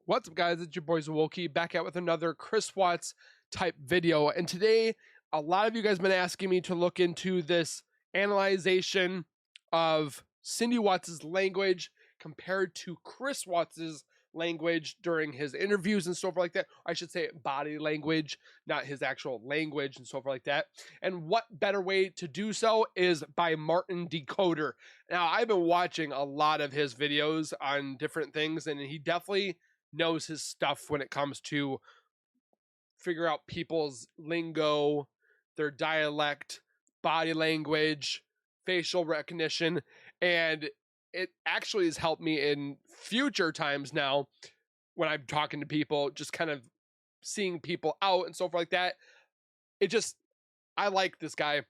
What's up, guys? It's your boy Zowoki back out with another Chris Watts type video. And today, a lot of you guys have been asking me to look into this analyzation of Cindy Watts's language compared to Chris Watts's language during his interviews and so forth like that. I should say body language, not his actual language and so forth like that. And what better way to do so is by Martin Decoder. Now, I've been watching a lot of his videos on different things, and he definitely knows his stuff when it comes to figure out people's lingo, their dialect, body language, facial recognition, and it actually has helped me in future times now when I'm talking to people, just kind of seeing people out and so forth like that. I like this guy.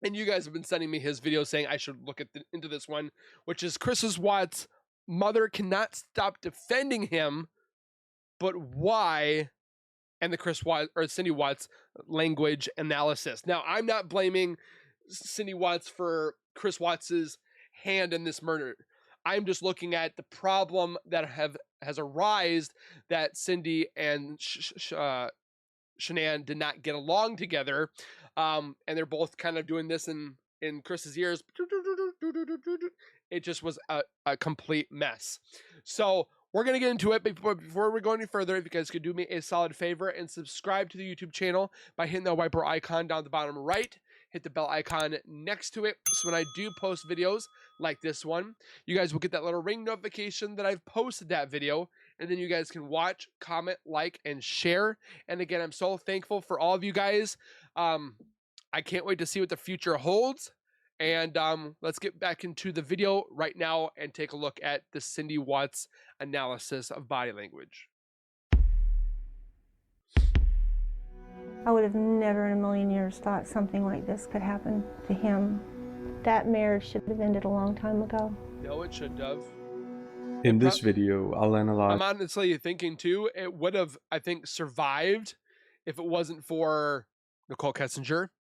And you guys have been sending me his video saying I should look into this one, which is Chris Watts' mother cannot stop defending him, but why? And the Chris Watts or Cindy Watts language analysis. Now, I'm not blaming Cindy Watts for Chris Watts's hand in this murder. I'm just looking at the problem that has arisen that Cindy and Shannan did not get along together, and they're both kind of doing this in Chris's ears. It just was a complete mess. So we're going to get into it, but before we go any further, if you guys could do me a solid favor and subscribe to the YouTube channel by hitting the wiper icon down the bottom right, hit the bell icon next to it, so when I do post videos like this one, you guys will get that little ring notification that I've posted that video, and then you guys can watch, comment, like, and share. And again, I'm so thankful for all of you guys. I can't wait to see what the future holds. And let's get back into the video right now and take a look at the Cindy Watts analysis of body language. I would have never in a million years thought something like this could happen to him. That marriage should have ended a long time ago. No, it shouldn't have. In this video, I'll analyze. I'm honestly thinking too, it would have, I think, survived if it wasn't for Nichol Kessinger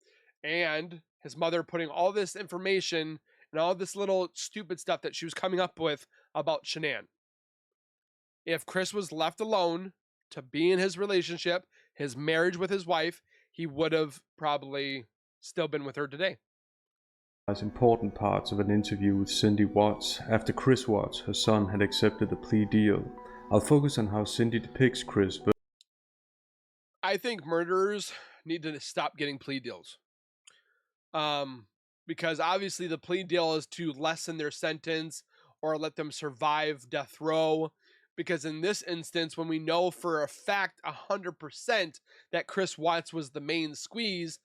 and his mother putting all this information and all this little stupid stuff that she was coming up with about Shannan. If Chris was left alone to be in his relationship, his marriage with his wife, he would have probably still been with her today. Important parts of an interview with Cindy Watts after Chris Watts, her son, had accepted a plea deal. I'll focus on how Cindy depicts Chris. I think murderers need to stop getting plea deals. Because obviously the plea deal is to lessen their sentence or let them survive death row. Because in this instance, when we know for a fact 100% that Chris Watts was the main squeeze,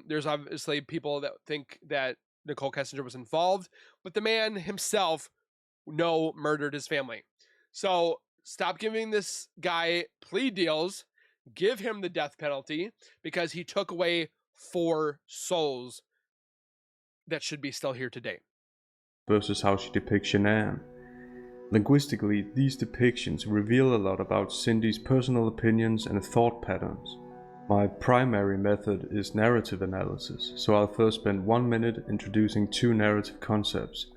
there's obviously people that think that Nichol Kessinger was involved, but the man himself murdered his family. So stop giving this guy plea deals, give him the death penalty, because he took away 4 souls that should be still here today. Versus how she depicts Shannan. Linguistically, these depictions reveal a lot about Cindy's personal opinions and thought patterns. My primary method is narrative analysis, so I'll first spend 1 minute introducing 2 narrative concepts.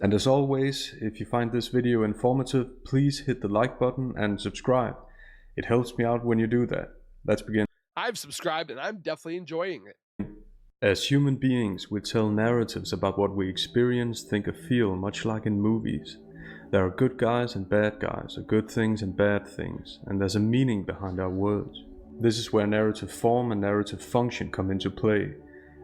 And as always, if you find this video informative, please hit the like button and subscribe. It helps me out when you do that. Let's begin. I've subscribed and I'm definitely enjoying it. As human beings, we tell narratives about what we experience, think, or feel, much like in movies. There are good guys and bad guys, or good things and bad things, and there's a meaning behind our words. This is where narrative form and narrative function come into play.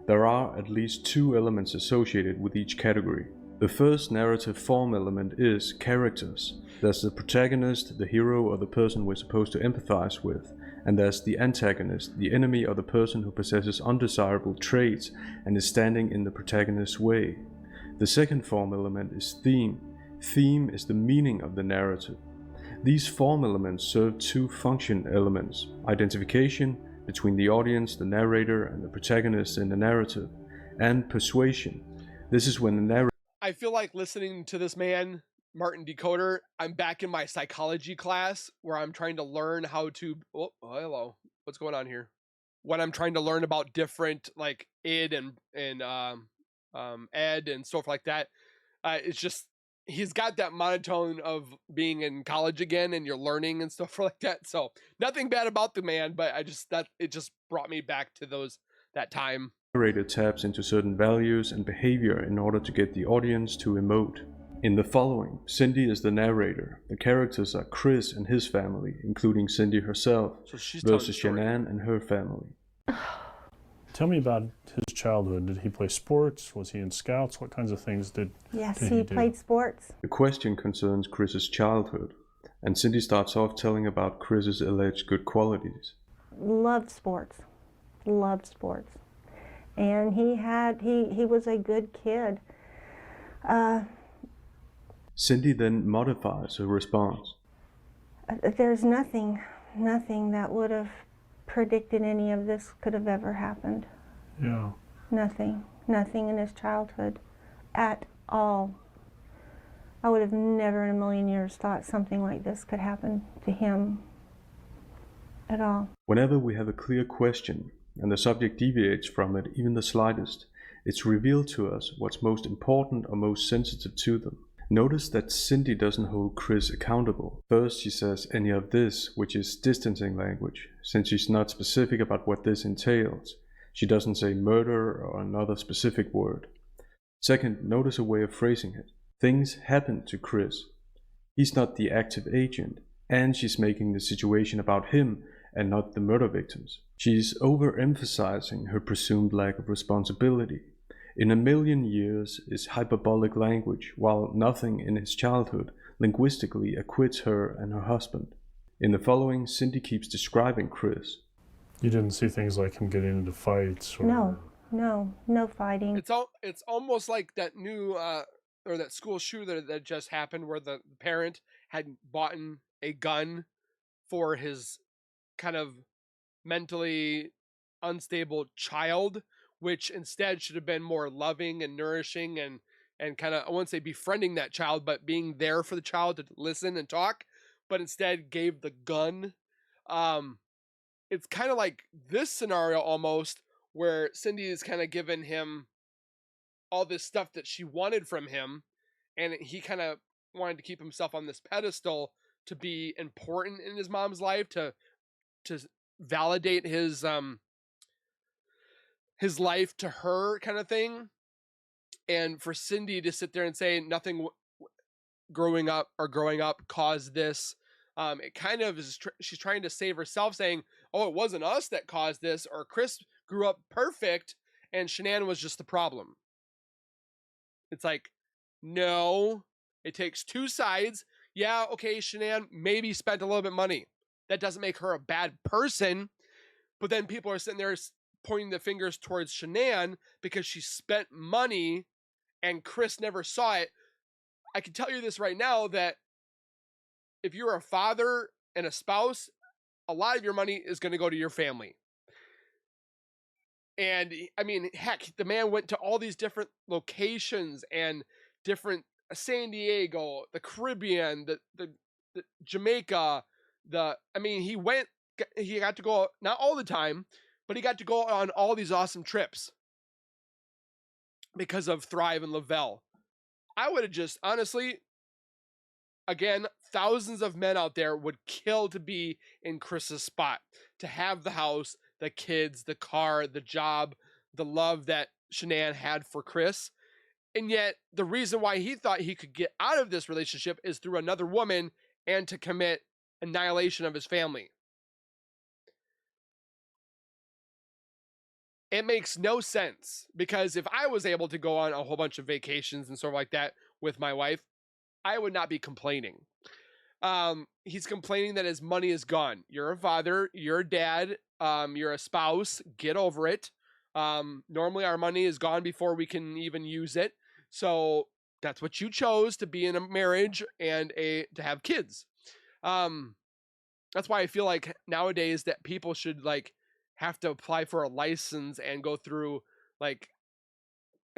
There are at least 2 elements associated with each category. The first narrative form element is characters. There's the protagonist, the hero, or the person we're supposed to empathize with, and there's the antagonist, the enemy, or the person who possesses undesirable traits and is standing in the protagonist's way. The second form element is theme. Theme is the meaning of the narrative. These form elements serve 2 function elements: identification between the audience, the narrator, and the protagonist in the narrative, and persuasion. This is when the narrator... I feel like listening to this man, Martin Decoder, I'm back in my psychology class where I'm trying to learn how to... Oh, hello. What's going on here? When I'm trying to learn about different, like, id and ed and stuff like that. It's just he's got that monotone of being in college again and you're learning and stuff like that. So nothing bad about the man, but it just brought me back to that time. The narrator taps into certain values and behavior in order to get the audience to emote. In the following, Cindy is the narrator. The characters are Chris and his family, including Cindy herself, versus Shannan and her family. Tell me about his childhood. Did he play sports? Was he in scouts? What kinds of things did he played sports. The question concerns Chris's childhood, and Cindy starts off telling about Chris's alleged good qualities. Loved sports. And he was a good kid. Cindy then modifies her response. There's nothing that would have predicted any of this could have ever happened. Yeah. Nothing in his childhood at all. I would have never in a million years thought something like this could happen to him at all. Whenever we have a clear question and the subject deviates from it even the slightest, it's revealed to us what's most important or most sensitive to them. Notice that Cindy doesn't hold Chris accountable. First she says any of this, which is distancing language, since she's not specific about what this entails. She doesn't say murder or another specific word. Second, notice a way of phrasing it. Things happen to Chris. He's not the active agent, and she's making the situation about him and not the murder victims. She's overemphasizing her presumed lack of responsibility. In a million years is hyperbolic language, while nothing in his childhood linguistically acquits her and her husband. In the following, Cindy keeps describing Chris. You didn't see things like him getting into fights? Or... No fighting. It's almost like that new or that school shooter that just happened, where the parent had bought a gun for his kind of mentally unstable child, which instead should have been more loving and nourishing and kind of, I wouldn't say befriending that child, but being there for the child to listen and talk, but instead gave the gun. It's kind of like this scenario almost, where Cindy is kind of giving him all this stuff that she wanted from him, and he kind of wanted to keep himself on this pedestal to be important in his mom's life, to validate his life to her, kind of thing. And for Cindy to sit there and say nothing growing up caused this, it kind of is she's trying to save herself, saying, oh, it wasn't us that caused this, or Chris grew up perfect and Shannan was just the problem. It's like, no, it takes two sides. Yeah, okay, Shannan maybe spent a little bit of money. That doesn't make her a bad person. But then people are sitting there pointing the fingers towards Shannan because she spent money and Chris never saw it. I can tell you this right now, that if you're a father and a spouse, a lot of your money is going to go to your family. And I mean, heck, the man went to all these different locations and different San Diego, the Caribbean, the Jamaica, he got to go, not all the time, but he got to go on all these awesome trips because of Thrive and Lavelle. I would have just, honestly, again, thousands of men out there would kill to be in Chris's spot, to have the house, the kids, the car, the job, the love that Shannan had for Chris. And yet the reason why he thought he could get out of this relationship is through another woman and to commit annihilation of his family. It makes no sense, because if I was able to go on a whole bunch of vacations and sort of like that with my wife, I would not be complaining. He's complaining that his money is gone. You're a father, you're a dad, you're a spouse, get over it. Normally our money is gone before we can even use it. So that's what you chose, to be in a marriage and to have kids. That's why I feel like nowadays that people should have to apply for a license and go through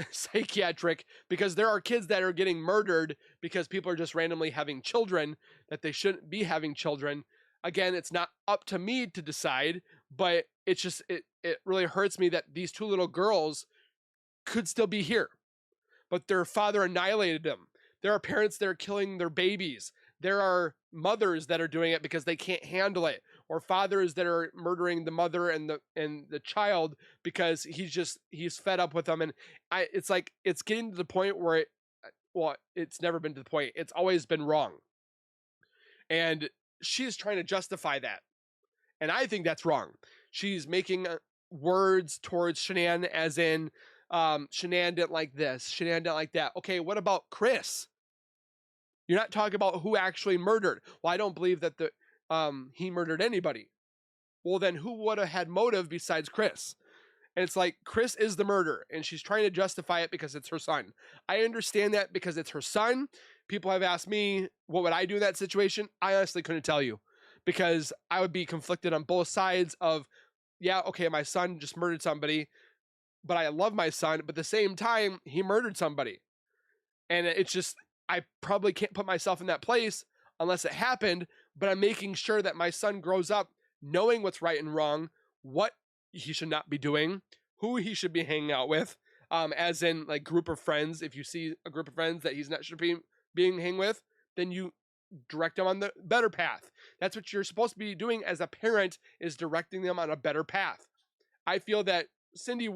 psychiatric, because there are kids that are getting murdered because people are just randomly having children that they shouldn't be having children. Again, it's not up to me to decide, but it's just, it really hurts me that these two little girls could still be here, but their father annihilated them. There are parents that are killing their babies. There are mothers that are doing it because they can't handle it, or fathers that are murdering the mother and the child because he's fed up with them. And it's like, it's getting to the point where it's never been to the point. It's always been wrong. And she's trying to justify that. And I think that's wrong. She's making words towards Shannan as in, Shannan didn't like this, Shannan didn't like that. Okay, what about Chris? You're not talking about who actually murdered. Well, I don't believe that he murdered anybody. Well, then who would have had motive besides Chris? And it's like, Chris is the murderer, and she's trying to justify it because it's her son. I understand that because it's her son. People have asked me, what would I do in that situation? I honestly couldn't tell you, because I would be conflicted on both sides of, yeah, okay, my son just murdered somebody, but I love my son, but at the same time, he murdered somebody. And it's just, I probably can't put myself in that place unless it happened, but I'm making sure that my son grows up knowing what's right and wrong, what he should not be doing, who he should be hanging out with, as in like group of friends. If you see a group of friends that he's not should be being hang with, then you direct them on the better path. That's what you're supposed to be doing as a parent, is directing them on a better path. I feel that Cindy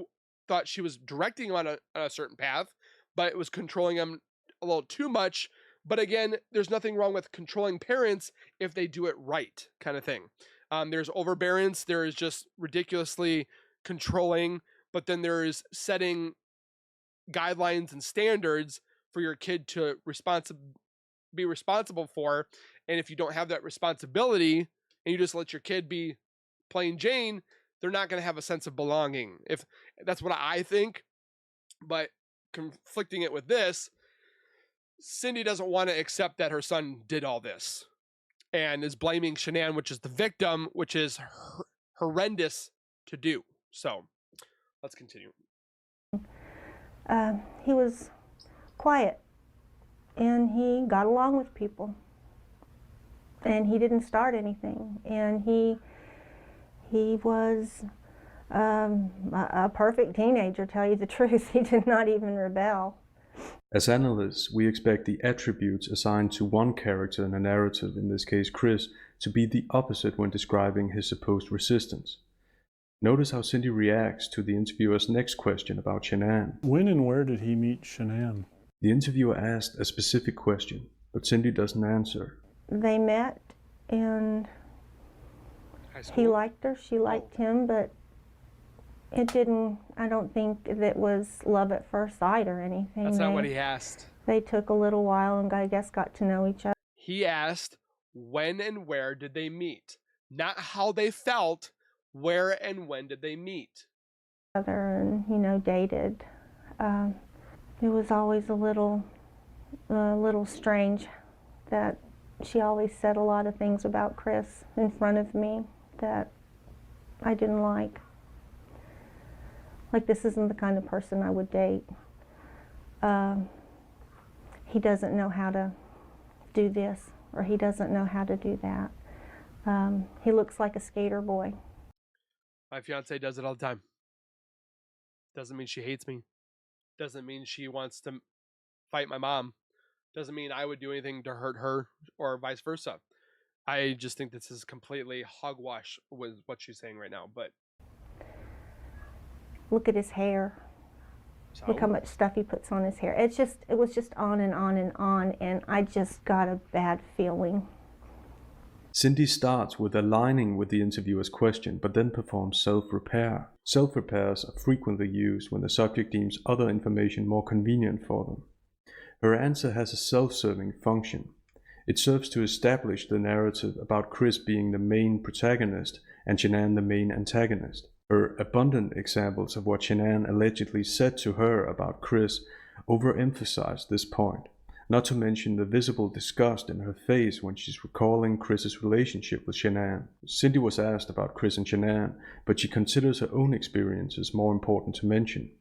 thought she was directing him on a certain path, but it was controlling him a little too much. But again, there's nothing wrong with controlling parents if they do it right, kind of thing. There's overbearance, there is just ridiculously controlling, but then there is setting guidelines and standards for your kid to be responsible for. And if you don't have that responsibility and you just let your kid be plain Jane, they're not going to have a sense of belonging. If that's what I think. But conflicting it with this, Cindy doesn't want to accept that her son did all this and is blaming Shannan, which is the victim, which is horrendous to do. So let's continue. He was quiet, and he got along with people, and he didn't start anything, and he was a perfect teenager, tell you the truth. He did not even rebel. As analysts, we expect the attributes assigned to one character in a narrative, in this case Chris, to be the opposite when describing his supposed resistance. Notice how Cindy reacts to the interviewer's next question about Shannan. When and where did he meet Shannan? The interviewer asked a specific question, but Cindy doesn't answer. They met, and he liked her, she liked him, but it didn't, I don't think that was love at first sight or anything. That's not what he asked. They took a little while and I guess got to know each other. He asked, when and where did they meet? Not how they felt, where and when did they meet? And, dated. It was always a little strange that she always said a lot of things about Chris in front of me that I didn't like. Like, this isn't the kind of person I would date. He doesn't know how to do this, or he doesn't know how to do that. He looks like a skater boy. My fiance does it all the time. Doesn't mean she hates me. Doesn't mean she wants to fight my mom. Doesn't mean I would do anything to hurt her, or vice versa. I just think this is completely hogwash with what she's saying right now. But look at his hair. so, Look how much stuff he puts on his hair. It was just on and on and on, and I just got a bad feeling. Cindy starts with aligning with the interviewer's question, but then performs self-repair. Self-repairs are frequently used when the subject deems other information more convenient for them. Her answer has a self-serving function. It serves to establish the narrative about Chris being the main protagonist and Shannan the main antagonist. Her abundant examples of what Shannan allegedly said to her about Chris overemphasize this point, not to mention the visible disgust in her face when she's recalling Chris's relationship with Shannan. Cindy was asked about Chris and Shannan, but she considers her own experiences more important to mention.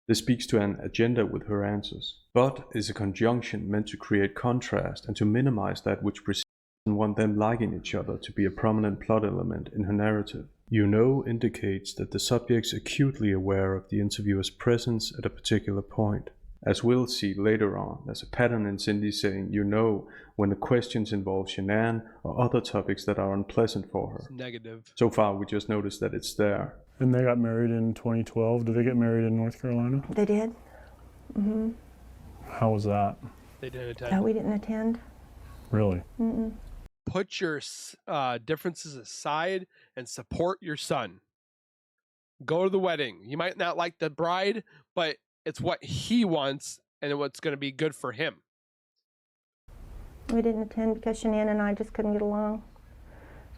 This speaks to an agenda with her answers. But is a conjunction meant to create contrast and to minimize that which precedes and want them liking each other to be a prominent plot element in her narrative. Indicates that the subject's acutely aware of the interviewer's presence at a particular point. As we'll see later on, there's a pattern in Cindy saying you know when the questions involve Shannan or other topics that are unpleasant for her. It's negative. So far, we just noticed that it's there. And they got married in 2012. Did they get married in North Carolina? They did. Mm-hmm. How was that? They didn't attend. No, we didn't attend. Really? Mm-mm. Put your differences aside and support your son. Go to the wedding. You might not like the bride, but it's what he wants and what's going to be good for him. We didn't attend because Shannan and I just couldn't get along.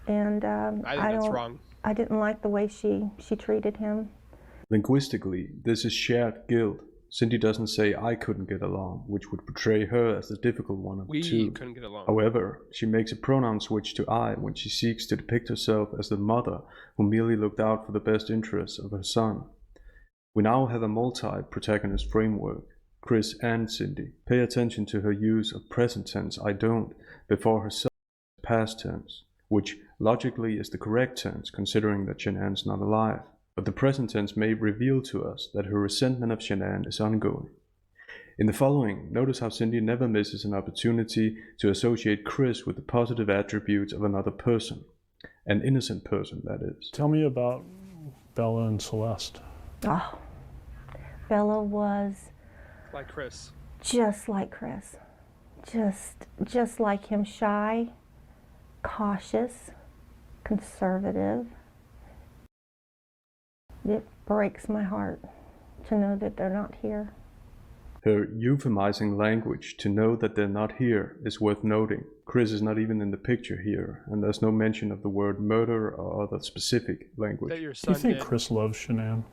And I think that's wrong. I didn't like the way she treated him. Linguistically, this is shared guilt. Cindy doesn't say I couldn't get along, which would portray her as the difficult one of the two. We couldn't get along. However, she makes a pronoun switch to I when she seeks to depict herself as the mother who merely looked out for the best interests of her son. We now have a multi-protagonist framework, Chris and Cindy. Pay attention to her use of present tense I don't before herself past tense, which logically is the correct tense considering that Shannan's not alive. But the present tense may reveal to us that her resentment of Shannan is ongoing. In the following, notice how Cindy never misses an opportunity to associate Chris with the positive attributes of another person. An innocent person, that is. Tell me about Bella and Celeste. Oh, Bella was Like Chris. just like Chris. Just like him, shy, cautious, conservative. It breaks my heart to know that they're not here. Her euphemizing language to know that they're not here is worth noting. Chris is not even in the picture here, and there's no mention of the word murder or other specific language. That your Do son you think did. Chris loves Shannan?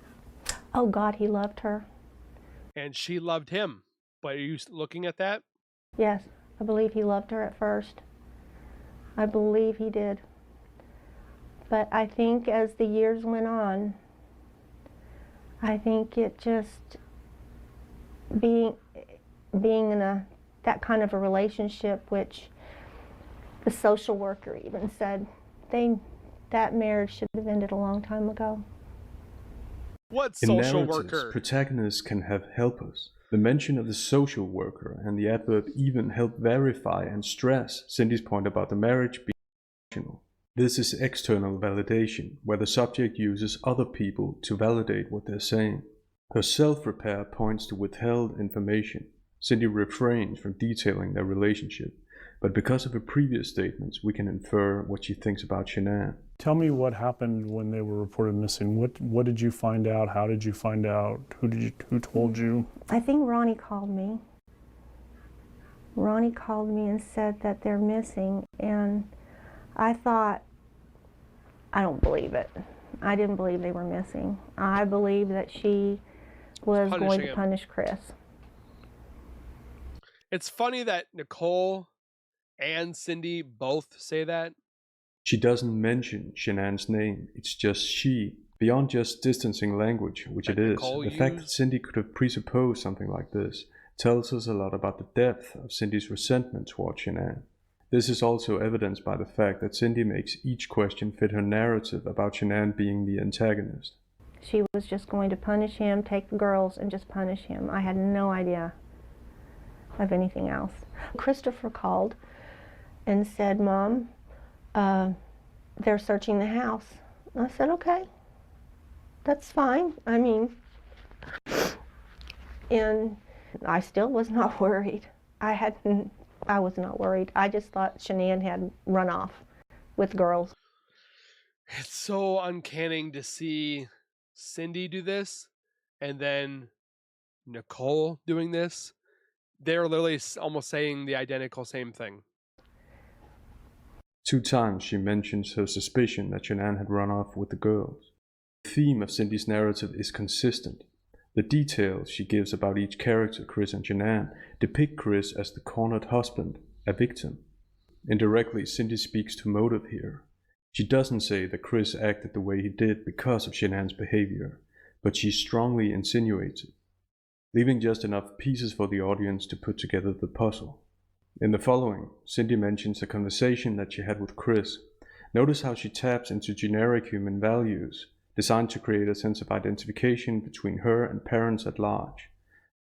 Oh God, he loved her. And she loved him. But are you looking at that? Yes, I believe he loved her at first. I believe he did. But I think as the years went on, I think it just being in that kind of a relationship, which the social worker even said that marriage should have ended a long time ago. What In social narratives, worker? protagonists can have helpers. The mention of the social worker and the adverb even help verify and stress Cindy's point about the marriage being optional. This is external validation, where the subject uses other people to validate what they're saying. Her self-repair points to withheld information. Cindy refrains from detailing their relationship, but because of her previous statements, we can infer what she thinks about Shannan. Tell me what happened when they were reported missing. What did you find out? How did you find out? Who told you? I think Ronnie called me. Ronnie called me and said that they're missing, and I thought, I don't believe it. I didn't believe they were missing. I believe that she was going Punishing to him. punish Chris. It's funny that Nicole and Cindy both say that. She doesn't mention Shannan's name, it's just she. Beyond just distancing language, which Like it is, Nicole the fact that used? Cindy could have presupposed something like this tells us a lot about the depth of Cindy's resentment toward Shannan. This is also evidenced by the fact that Cindy makes each question fit her narrative about Shannan being the antagonist. She was just going to punish him, take the girls, and just punish him. I had no idea of anything else. Christopher called and said, Mom, they're searching the house. I said, okay, that's fine. I mean, and I still was not worried. I was not worried. I just thought Shannan had run off with girls. It's so uncanny to see Cindy do this and then Nicole doing this. They're literally almost saying the identical same thing. 2 times she mentions her suspicion that Shannan had run off with the girls. The theme of Cindy's narrative is consistent. The details she gives about each character, Chris and Shannan, depict Chris as the cornered husband, a victim. Indirectly, Cindy speaks to motive here. She doesn't say that Chris acted the way he did because of Shannan's behavior, but she strongly insinuates it, leaving just enough pieces for the audience to put together the puzzle. In the following, Cindy mentions a conversation that she had with Chris. Notice how she taps into generic human values, designed to create a sense of identification between her and parents at large.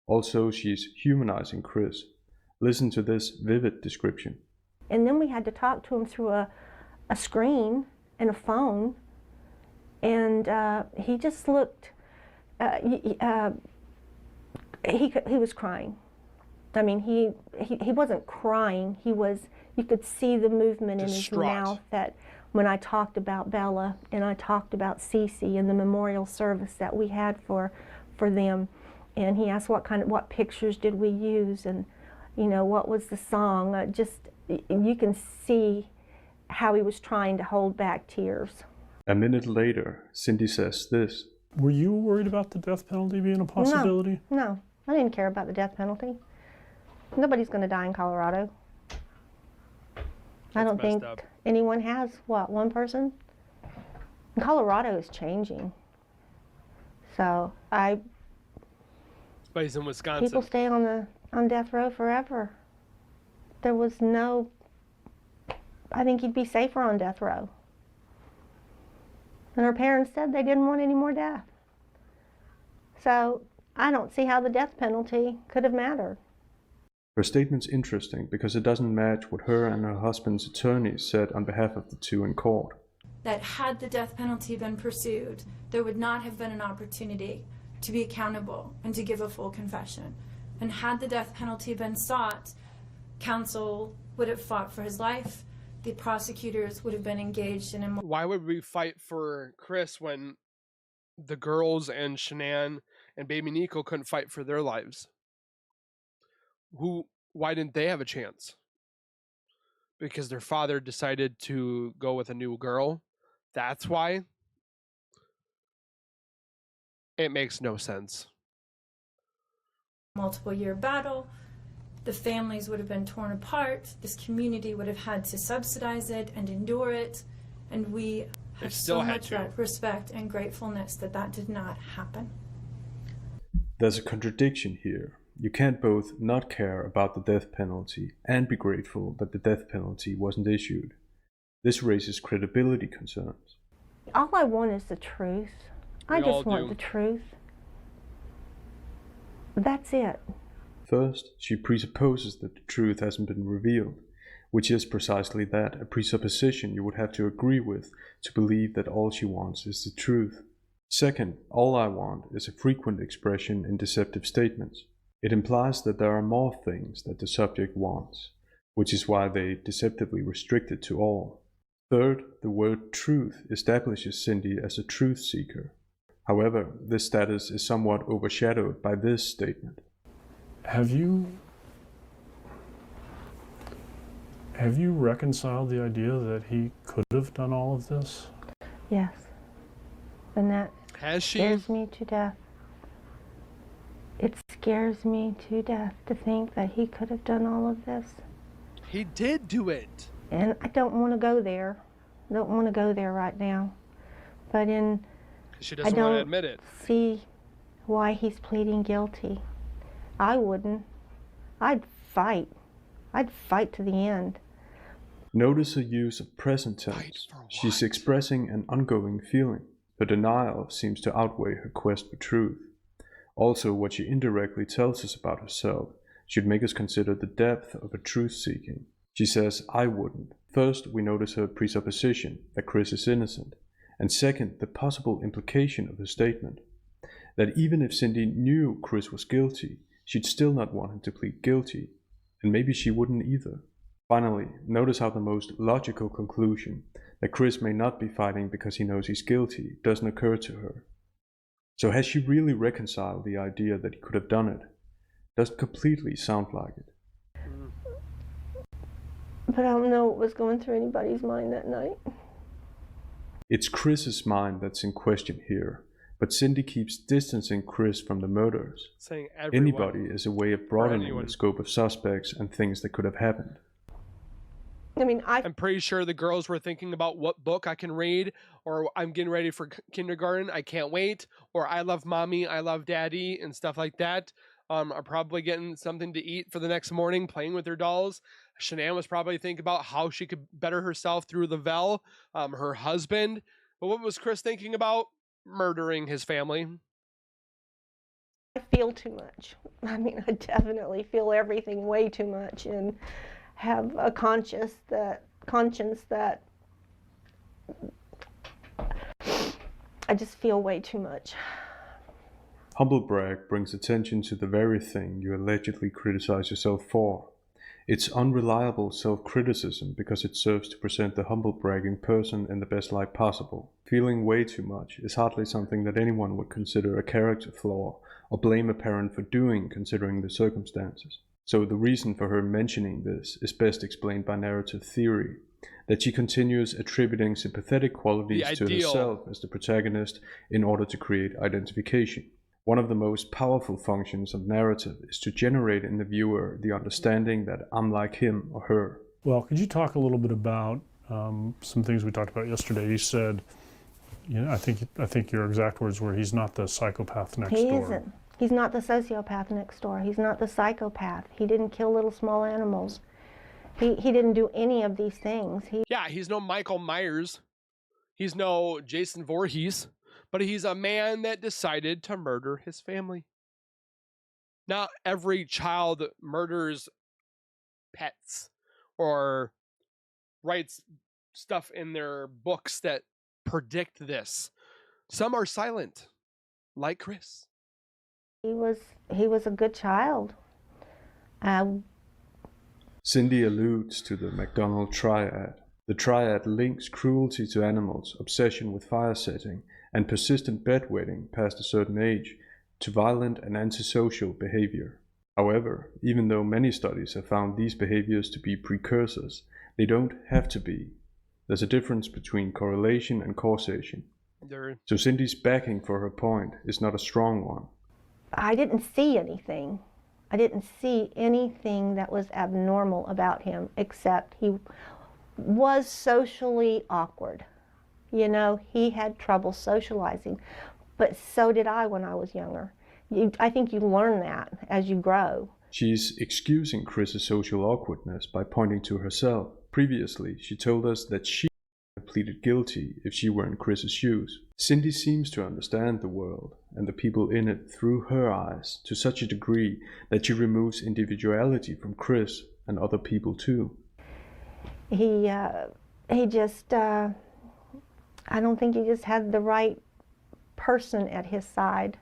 Also, she's humanizing Chris. Listen to this vivid description. And then we had to talk to him through a screen and a phone, and he just looked, he was crying. I mean, he wasn't crying, he was, you could see the movement in his mouth that when I talked about Bella and I talked about Cece and the memorial service that we had for them. And he asked what pictures did we use, and you know, what was the song. Just, you can see how he was trying to hold back tears. A minute later, Cindy says this. Were you worried about the death penalty being a possibility? No, I didn't care about the death penalty. Nobody's going to die in Colorado. I don't think anyone has. What, one person? Colorado is changing. So But he's in Wisconsin. People stay on death row forever. There was no, I think he'd be safer on death row. And her parents said they didn't want any more death. So I don't see how the death penalty could have mattered. Her statement's interesting because it doesn't match what her and her husband's attorneys said on behalf of the two in court. That had the death penalty been pursued, there would not have been an opportunity to be accountable and to give a full confession. And had the death penalty been sought, counsel would have fought for his life, the prosecutors would have been engaged in a... Why would we fight for Chris when the girls and Shannan and baby Nichol couldn't fight for their lives? Why didn't they have a chance? Because their father decided to go with a new girl? That's why? It makes no sense. Multiple-year battle, the families would have been torn apart, this community would have had to subsidize it and endure it, and we have so much respect and gratefulness that that did not happen. There's a contradiction here. You can't both not care about the death penalty and be grateful that the death penalty wasn't issued. This raises credibility concerns. All I want is the truth. I just want the truth. That's it. First, she presupposes that the truth hasn't been revealed, which is precisely that, a presupposition you would have to agree with to believe that all she wants is the truth. Second, all I want is a frequent expression in deceptive statements. It implies that there are more things that the subject wants, which is why they deceptively restrict it to all. Third, the word truth establishes Cindy as a truth seeker. However, this status is somewhat overshadowed by this statement. Have you reconciled the idea that he could have done all of this? Yes. And that scares me to death. It scares me to death to think that he could have done all of this. He did do it. And I don't want to go there. I don't want to go there right now. But she doesn't want to admit it. See why he's pleading guilty. I wouldn't. I'd fight. I'd fight to the end. Notice her use of present tense. She's expressing an ongoing feeling. Her denial seems to outweigh her quest for truth. Also, what she indirectly tells us about herself should make us consider the depth of her truth-seeking. She says, I wouldn't. First, we notice her presupposition that Chris is innocent. And second, the possible implication of her statement, that even if Cindy knew Chris was guilty, she'd still not want him to plead guilty, and maybe she wouldn't either. Finally, notice how the most logical conclusion, that Chris may not be fighting because he knows he's guilty, doesn't occur to her. So has she really reconciled the idea that he could have done it? Doesn't completely sound like it. But I don't know what was going through anybody's mind that night. It's Chris's mind that's in question here, but Cindy keeps distancing Chris from the murders. Saying everyone, anybody is a way of broadening the scope of suspects and things that could have happened. I mean, I'm pretty sure the girls were thinking about what book I can read, or I'm getting ready for kindergarten, I can't wait, or I love mommy, I love daddy, and stuff like that. Are probably getting something to eat for the next morning, playing with their dolls. Shannan was probably thinking about how she could better herself through the Vel, her husband. But what was Chris thinking about? Murdering his family. I feel too much. I mean, I definitely feel everything way too much and have a conscience that I just feel way too much. Humble brag brings attention to the very thing you allegedly criticize yourself for. It's unreliable self-criticism because it serves to present the humble bragging person in the best light possible. Feeling way too much is hardly something that anyone would consider a character flaw or blame a parent for doing considering the circumstances. So the reason for her mentioning this is best explained by narrative theory, that she continues attributing sympathetic qualities to herself as the protagonist in order to create identification. One of the most powerful functions of narrative is to generate in the viewer the understanding that I'm like him or her. Well, could you talk a little bit about some things we talked about yesterday? You said, I think your exact words were, he's not the psychopath next door. He isn't. He's not the sociopath next door. He's not the psychopath. He didn't kill little small animals. He didn't do any of these things. He's no Michael Myers. He's no Jason Voorhees. But he's a man that decided to murder his family. Not every child murders pets or writes stuff in their books that predict this. Some are silent, like Chris. He was a good child. Cindy alludes to the McDonald triad. The triad links cruelty to animals, obsession with fire setting, and persistent bedwetting past a certain age to violent and antisocial behavior. However, even though many studies have found these behaviors to be precursors, they don't have to be. There's a difference between correlation and causation. So Cindy's backing for her point is not a strong one. I didn't see anything. I didn't see anything that was abnormal about him, except he was socially awkward. He had trouble socializing, but so did I when I was younger. I think you learn that as you grow. She's excusing Chris's social awkwardness by pointing to herself. Previously, she told us that she had pleaded guilty if she were in Chris's shoes. Cindy seems to understand the world and the people in it through her eyes to such a degree that she removes individuality from Chris and other people too. He just, I don't think he just had the right person at his side.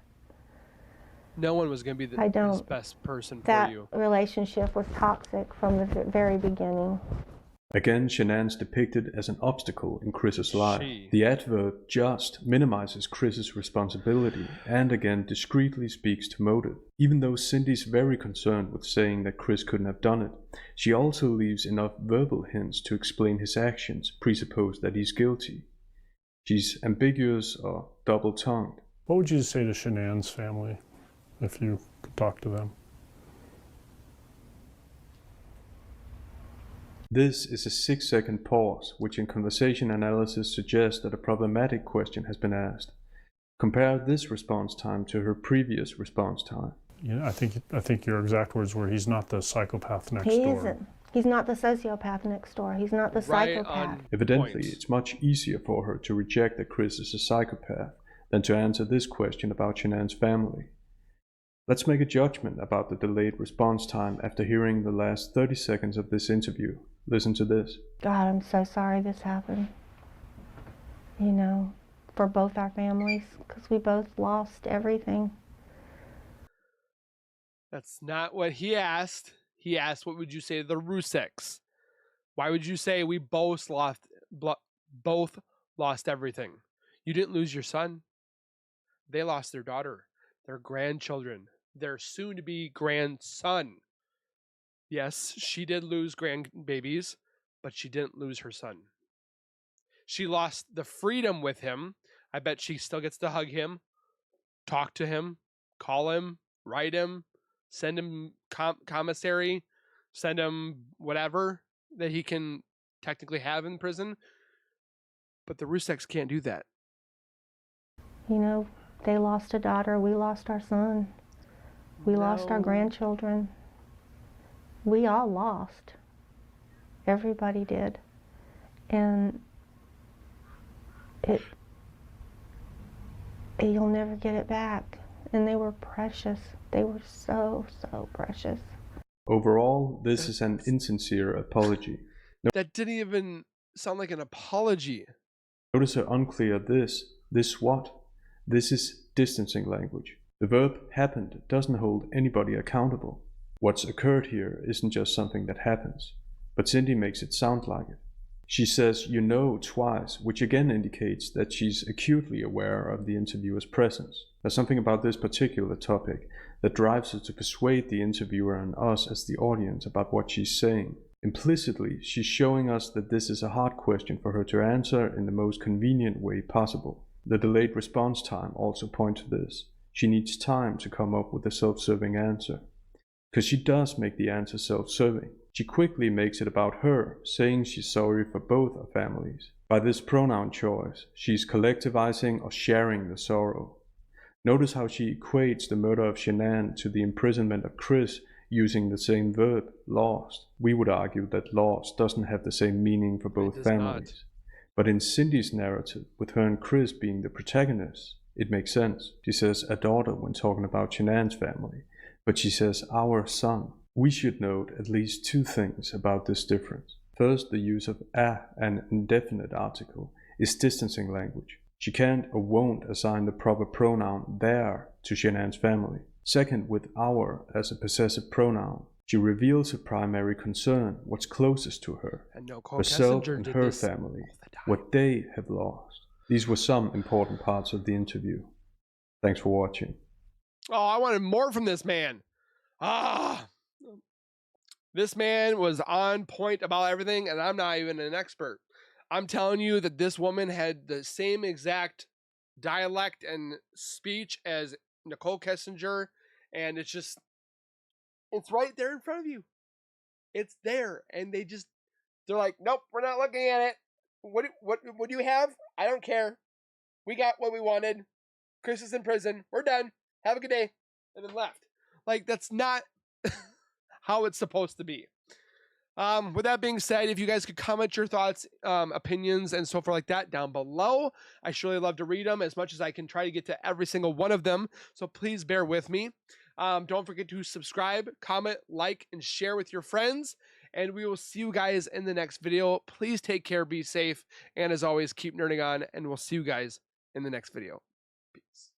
No one was going to be his best person for you. That relationship was toxic from the very beginning. Again, Shannan's depicted as an obstacle in Chris's life. The adverb just minimizes Chris's responsibility and again discreetly speaks to motive. Even though Cindy's very concerned with saying that Chris couldn't have done it, she also leaves enough verbal hints to explain his actions, presuppose that he's guilty. She's ambiguous or double-tongued. What would you say to Shannan's family if you could talk to them? This is a 6-second pause, which in conversation analysis suggests that a problematic question has been asked. Compare this response time to her previous response time. I think your exact words were, he's not the psychopath next door. He isn't. He's not the sociopath next door. He's not the psychopath. Evidently, it's much easier for her to reject that Chris is a psychopath than to answer this question about Shannan's family. Let's make a judgment about the delayed response time after hearing the last 30 seconds of this interview. Listen to this. God, I'm so sorry this happened. For both our families, because we both lost everything. That's not what he asked. He asked, what would you say to the Ruseks? Why would you say we both lost everything? You didn't lose your son. They lost their daughter, their grandchildren, their soon-to-be grandson. Yes, she did lose grandbabies, but she didn't lose her son. She lost the freedom with him. I bet she still gets to hug him, talk to him, call him, write him, send him commissary, send him whatever that he can technically have in prison. But the Ruseks can't do that. They lost a daughter. We lost our son. We lost our grandchildren. We all lost. Everybody did. And you'll never get it back. and they were precious. They were so, so precious. Overall, this is an insincere apology. That didn't even sound like an apology. Notice how unclear this what? This is distancing language. The verb happened doesn't hold anybody accountable. What's occurred here isn't just something that happens, but Cindy makes it sound like it. She says you know twice, which again indicates that she's acutely aware of the interviewer's presence. There's something about this particular topic that drives her to persuade the interviewer and us as the audience about what she's saying. Implicitly, she's showing us that this is a hard question for her to answer in the most convenient way possible. The delayed response time also points to this. She needs time to come up with a self-serving answer. Because she does make the answer self-serving. She quickly makes it about her, saying she's sorry for both her families. By this pronoun choice, she's collectivizing or sharing the sorrow. Notice how she equates the murder of Shannan to the imprisonment of Chris using the same verb, lost. We would argue that lost doesn't have the same meaning for both families. But in Cindy's narrative, with her and Chris being the protagonists, it makes sense. She says a daughter when talking about Shannan's family, but she says our son. We should note at least two things about this difference. First, the use of an indefinite article, is distancing language. She can't or won't assign the proper pronoun their to Shannan's family. Second, with our as a possessive pronoun, she reveals her primary concern, what's closest to her, And Nichol herself Kessinger and did her this family, all the time. what they have lost. These were some important parts of the interview. Thanks for watching. Oh, I wanted more from this man. This man was on point about everything, and I'm not even an expert. I'm telling you that this woman had the same exact dialect and speech as Nichol Kessinger, and it's right there in front of you. It's there, and they're like, nope, we're not looking at it. What do you have? I don't care. We got what we wanted. Chris is in prison. We're done. Have a good day. And then left. Like, that's not how it's supposed to be. With that being said, if you guys could comment your thoughts, opinions, and so forth like that down below, I surely love to read them as much as I can try to get to every single one of them. So please bear with me. Don't forget to subscribe, comment, like, and share with your friends. And we will see you guys in the next video. Please take care, be safe, and as always, keep nerding on, and we'll see you guys in the next video. Peace.